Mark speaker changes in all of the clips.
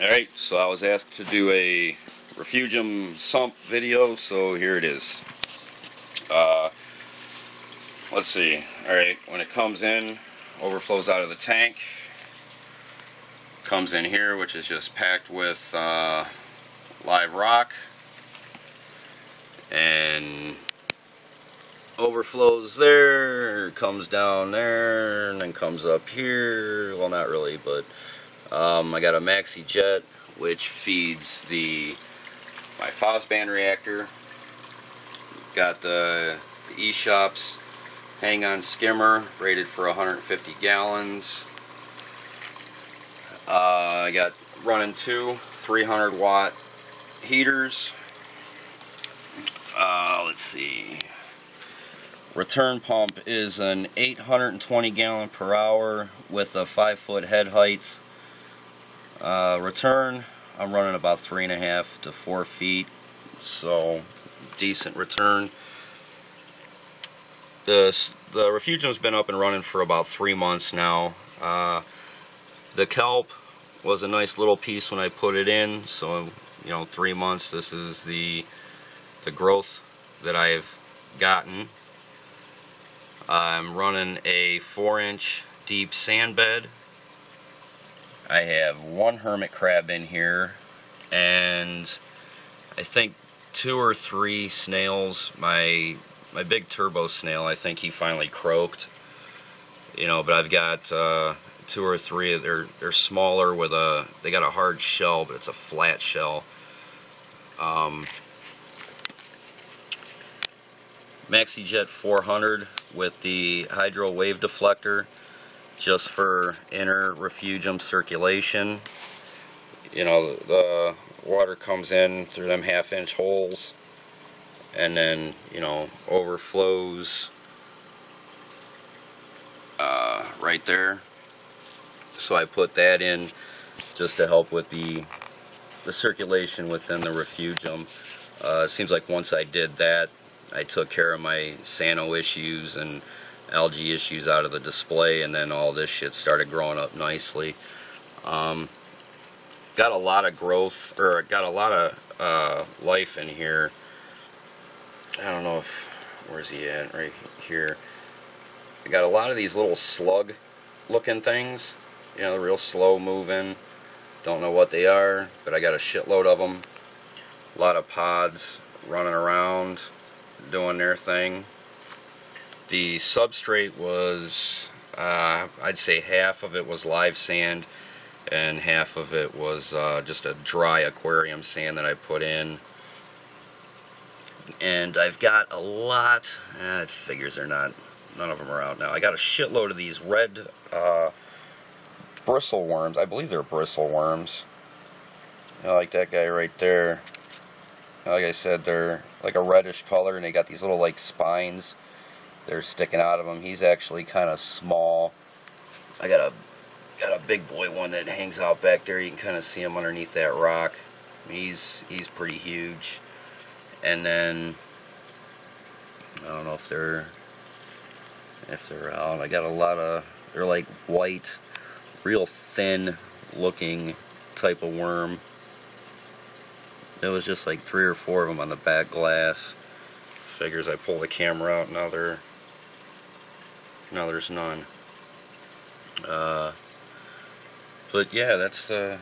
Speaker 1: Alright, so I was asked to do a refugium sump video, so here it is. Let's see. Alright, when it comes in, overflows out of the tank, comes in here, which is just packed with live rock, and overflows there, comes down there, and then comes up here. Well, not really, but I got a maxi jet which feeds my Fosband reactor. Got the eShops hang-on skimmer rated for 150 gallons. I got running two 300 watt heaters. Let's see. Return pump is an 820 gallon per hour with a 5-foot head height. Return, I'm running about 3.5 to 4 feet, so decent return. The refugium's been up and running for about 3 months now. The kelp was a nice little piece when I put it in, so 3 months. This is the growth that I've gotten. I'm running a 4-inch deep sand bed. I have one hermit crab in here, and I think 2 or 3 snails. My big turbo snail, I think he finally croaked. But I've got 2 or 3. They're smaller with they got a hard shell, but it's a flat shell. Maxi Jet 400 with the hydro wave deflector, just for inner refugium circulation. The water comes in through them 1/2-inch holes and then overflows right there. So I put that in just to help with the circulation within the refugium. It seems like once I did that, I took care of my sano issues and algae issues out of the display, and then all this shit started growing up nicely. Got a lot of growth, or got a lot of life in here. I don't know where's he at? Right here. I got a lot of these little slug looking things, they're real slow moving. Don't know what they are, but I got a shitload of them. A lot of pods running around doing their thing. The substrate was, I'd say half of it was live sand and half of it was just a dry aquarium sand that I put in. And I've got a lot, it figures none of them are out now. I got a shitload of these red bristle worms. I believe they're bristle worms. Like that guy right there. Like I said, they're like a reddish color, and they got these little like spines they're sticking out of them. He's actually kind of small. I got a big boy one that hangs out back there. You can kind of see him underneath that rock. I mean, he's pretty huge. And then I don't know if they're out. I got a lot of, they're like white, real thin looking type of worm. There was just like 3 or 4 of them on the back glass. Figures I pull the camera out, now there's none. But yeah, that's the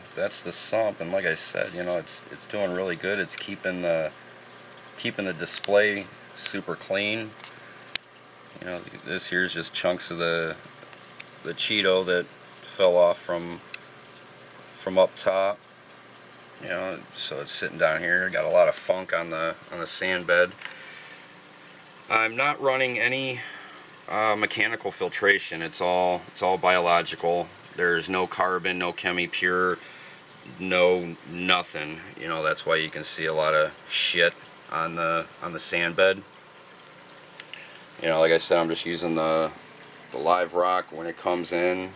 Speaker 1: sump, and like I said, it's doing really good. It's keeping the display super clean. This here's just chunks of the Cheeto that fell off from up top. So it's sitting down here. Got a lot of funk on the sand bed. I'm not running any mechanical filtration. It's all biological. There's no carbon, no chemi-pure, no nothing. That's why you can see a lot of shit on the sand bed. Like I said, I'm just using the live rock when it comes in,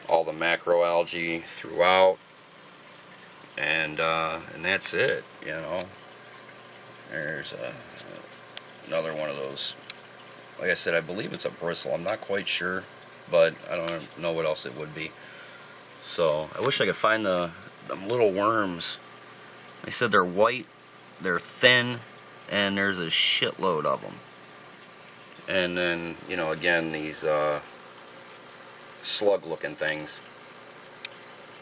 Speaker 1: all the macroalgae throughout. And that's it. There's another one of those. Like I said, I believe it's a bristle. I'm not quite sure, but I don't know what else it would be. So I wish I could find the them little worms. They said they're white, they're thin, and there's a shitload of them. And then, you know, again, these slug-looking things.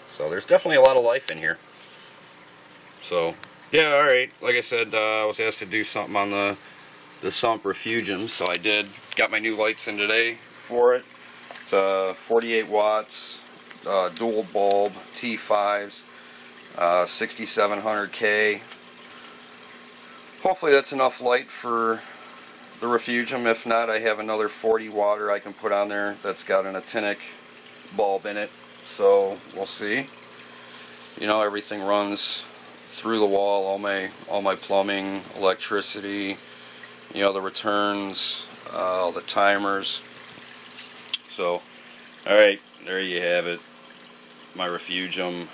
Speaker 1: So there's definitely a lot of life in here. So, yeah, alright. Like I said, I was asked to do something on the sump refugium, so I did. Got my new lights in today for it. It's 48 watts, dual bulb, T5s, 6700K. Hopefully that's enough light for the refugium. If not, I have another 40 watter I can put on there that's got an actinic bulb in it. So we'll see. You know, everything runs through the wall, all my plumbing, electricity, you know, the returns, all the timers. So, alright, there you have it. My refugium.